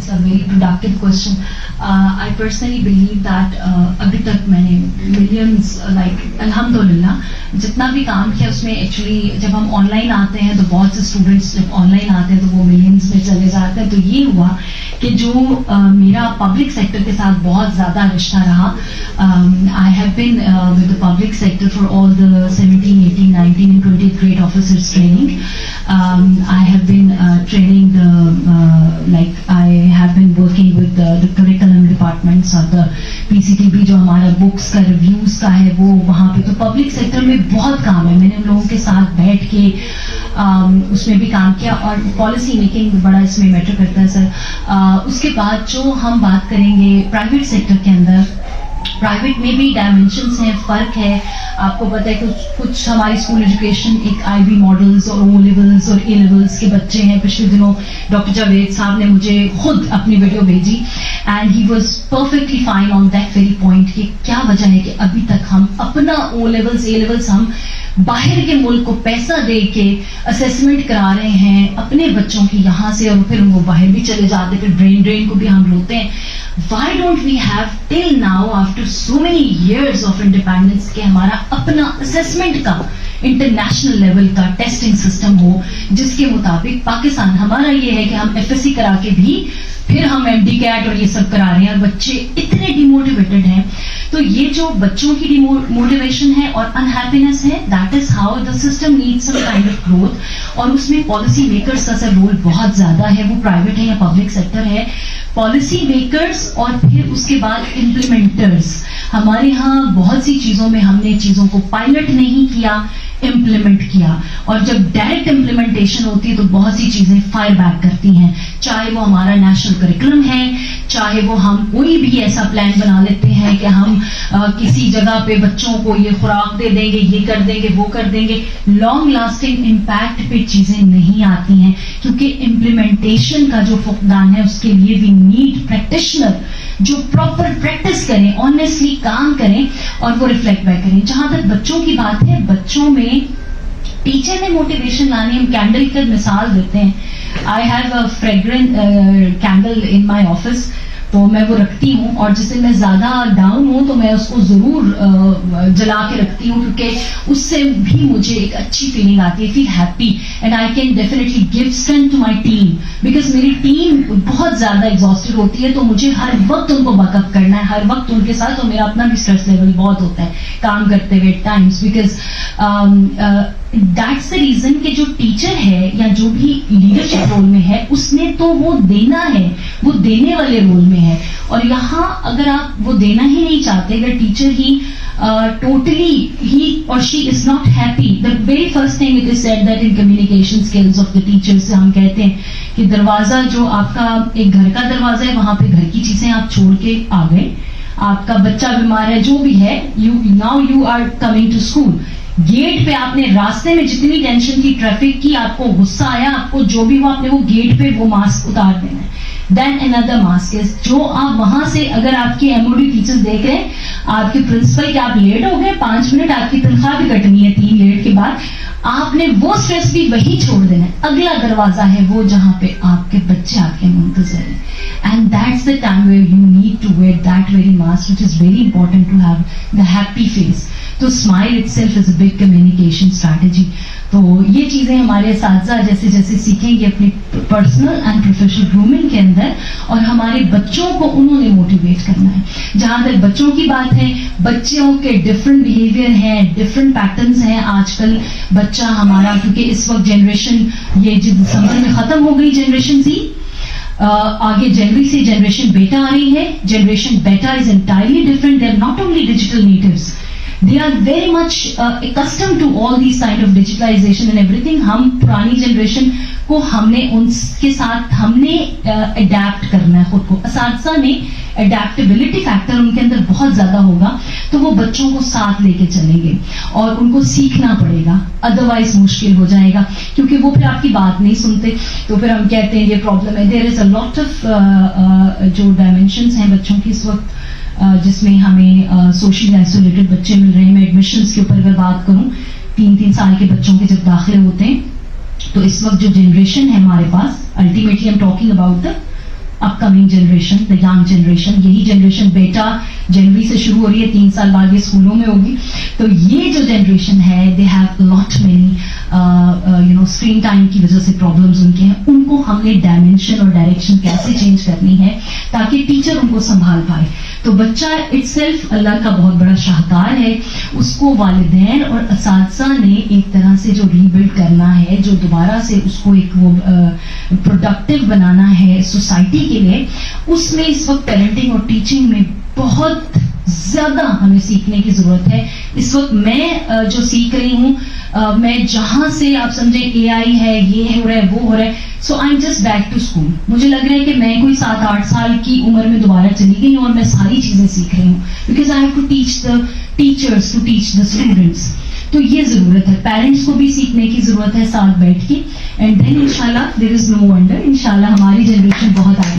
a very productive question. I personally believe that अभी तक मैंने millions alhamdulillah जितना भी काम किया उसमें actually जब हम online आते हैं तो बहुत से students जब online आते हैं तो वो millions में चले जाते हैं. तो ये हुआ कि जो मेरा public sector के साथ बहुत ज़्यादा रिश्ता रहा. I have been with the public sector for all the 17, 18, 19 and 20th grade officers training. I have been training I have been working with the curriculum departments और the PCTB जो हमारा books का reviews का है वो वहाँ पे. तो public sector में बहुत काम है. मैंने उन लोगों के साथ बैठ के उसमें भी काम किया और policy making बड़ा इसमें मैटर करता है सर. उसके बाद जो हम बात करेंगे प्राइवेट सेक्टर के अंदर, प्राइवेट में भी डायमेंशंस हैं, फर्क है. आपको पता है कि कुछ हमारी स्कूल एजुकेशन एक IB मॉडल्स और O लेवल्स और A लेवल्स के बच्चे हैं. पिछले दिनों डॉक्टर जावेद साहब ने मुझे खुद अपनी वीडियो भेजी and he was perfectly fine on that very point कि क्या वजह है कि अभी तक हम अपना O लेवल्स A लेवल्स हम बाहर के मुल्क को पैसा दे के असेसमेंट करा रहे हैं अपने बच्चों की यहाँ से और फिर वो बाहर भी चले जाते, फिर ब्रेन ड्रेन को भी हम रोते हैं. Why don't we have till now after so many years of independence कि हमारा अपना असेसमेंट का इंटरनेशनल लेवल का टेस्टिंग सिस्टम हो जिसके मुताबिक पाकिस्तान हमारा ये है कि हम FSC करा के भी फिर हम MD CAT और ये सब करा रहे हैं और बच्चे इतने डिमोटिवेटेड हैं. तो ये जो बच्चों की डिमोटिवेशन है और अनहैप्पीनेस है, that is how the system needs some kind of growth. और उसमें पॉलिसी मेकर्स का सर रोल बहुत ज्यादा है, वो प्राइवेट है या पब्लिक सेक्टर है. पॉलिसी मेकर्स और फिर उसके बाद इम्प्लीमेंटर्स. हमारे यहाँ बहुत सी चीजों में हमने चीजों को पायलट नहीं किया, इम्प्लीमेंट किया. और जब डायरेक्ट इम्प्लीमेंटेशन होती है तो बहुत सी चीजें फायर बैक करती हैं, चाहे वो हमारा नेशनल करिकुलम है, चाहे वो हम कोई भी ऐसा प्लान बना लेते हैं कि हम किसी जगह पे बच्चों को ये खुराक दे देंगे, ये कर देंगे, वो कर देंगे. लॉन्ग लास्टिंग इम्पैक्ट पे चीजें नहीं आती हैं क्योंकि इम्प्लीमेंटेशन का जो फुकदान है उसके लिए वी नीड प्रैक्टिशनर जो प्रॉपर प्रैक्टिस करें, ऑनेस्टली काम करें और वो रिफ्लेक्ट बैक करें. जहां तक बच्चों की बात है, बच्चों में टीचर ने मोटिवेशन लानी, हम कैंडल की मिसाल देते हैं. I have a fragrant candle in my office, तो मैं वो रखती हूँ और जिससे मैं ज्यादा डाउन हूँ तो मैं उसको जरूर जला के रखती हूँ क्योंकि उससे भी मुझे एक अच्छी फीलिंग आती है, feel happy and I can definitely give strength to my team because मेरी टीम बहुत ज्यादा एग्जॉस्टेड होती है. तो मुझे हर वक्त उनको बैकअप करना है, हर वक्त उनके साथ. और मेरा अपना भी स्ट्रेस लेवल बहुत होता है काम करते हुए times because that's the reason कि जो टीचर है या जो भी लीडरशिप रोल में है उसने तो वो देना है, वो देने वाले रोल में है. और यहाँ अगर आप वो देना ही नहीं चाहते, अगर teacher he totally he or she is not happy, the very first thing it is said that in communication skills of the teachers हम कहते हैं कि दरवाजा जो आपका एक घर का दरवाजा है वहां पे घर की चीजें आप छोड़ के आ गए, आपका बच्चा बीमार है, जो भी है, now you are coming to school. Gate पे आपने रास्ते में जितनी टेंशन की, ट्रैफिक की, आपको गुस्सा आया, आपको जो भी हुआ, आपने वो गेट पे वो मास्क उतार देना है. देन अनदर मास्क इज जो आप वहां से अगर आपके MOD टीचर्स देख रहे हैं, आपके प्रिंसिपल के आप लेट हो गए 5 मिनट, आपकी तनख्वाह भी कटनी है 3 लेट के बाद, आपने वो स्ट्रेस भी वही छोड़ देना है. अगला दरवाजा है वो जहां पे आपके बच्चे आपके मुंतजर हैं. And that's the time where you need to wear that very mask which is very important to have the happy face. तो smile itself is a big communication strategy. तो ये चीजें हमारे साथी जैसे जैसे सीखेंगे अपनी पर्सनल एंड प्रोफेशनल ग्रूमिंग के अंदर, और हमारे बच्चों को उन्होंने मोटिवेट करना है. जहां तक बच्चों की बात है, बच्चों के डिफरेंट बिहेवियर हैं, डिफरेंट पैटर्न्स हैं. आजकल बच्चा हमारा, क्योंकि इस वक्त जनरेशन ये दिसंबर में खत्म हो गई जनरेशन सी, आगे जनवरी से जनरेशन बेटा आ रही है. जनरेशन बेटा is entirely different. They are not only digital natives, they are very much accustomed to all these kind of digitalization and everything. हम पुरानी जनरेशन को हमने उनके साथ हमने अडेप्ट करना है खुद को. असातिज़ा ने अडेप्टेबिलिटी फैक्टर उनके अंदर बहुत ज्यादा होगा, तो वो बच्चों को साथ लेके चलेंगे और उनको सीखना पड़ेगा, अदरवाइज मुश्किल हो जाएगा क्योंकि वो फिर आपकी बात नहीं सुनते. तो फिर हम कहते हैं ये प्रॉब्लम है. There is a lot of जो डायमेंशंस हैं बच्चों की इस वक्त जिसमें हमें सोशली आइसोलेटेड बच्चे मिल रहे हैं. मैं एडमिशंस के ऊपर अगर बात करूं, 3-3 साल के बच्चों के जब दाखिले होते हैं तो इस वक्त जो जनरेशन है हमारे पास, ultimately I am talking about the upcoming generation, the young generation. یہی جنریشن بیٹا جنوری سے شروع ہو رہی ہے, 3 سال بعد یہ اسکولوں میں ہوگی. تو یہ جو جنریشن ہے, they have lot many screen time کی وجہ سے پرابلمز ان کے ہیں. ان کو ہم نے ڈائمینشن اور ڈائریکشن کیسے چینج کرنی ہے تاکہ ٹیچر ان کو سنبھال پائے. تو بچہ اٹ سیلف اللہ کا بہت بڑا شاہکار ہے, اس کو والدین اور اساتذہ نے ایک طرح سے جو ری بلڈ کرنا ہے, جو دوبارہ سے اس کو ایک وہ پروڈکٹیو بنانا ہے سوسائٹی کے لیے. اس میں اس وقت پیرنٹنگ اور ٹیچنگ میں بہت زیادہ ہمیں سیکھنے کی ضرورت ہے. اس وقت میں جو سیکھ رہی ہوں, میں جہاں سے آپ سمجھیں اے آئی ہے, یہ ہو رہا ہے, وہ ہو رہا ہے, so I am just back to school. مجھے لگ رہا ہے کہ میں کوئی 7-8 سال کی عمر میں دوبارہ چلی گئی ہوں اور میں ساری چیزیں سیکھ رہی ہوں, because I have to teach the teachers to teach the students. تو یہ ضرورت ہے, پیرنٹس کو بھی سیکھنے کی ضرورت ہے ساتھ بیٹھ کے. اینڈ دین انشاءاللہ دیر از نو ونڈر, انشاءاللہ ہماری جنریشن بہت آگے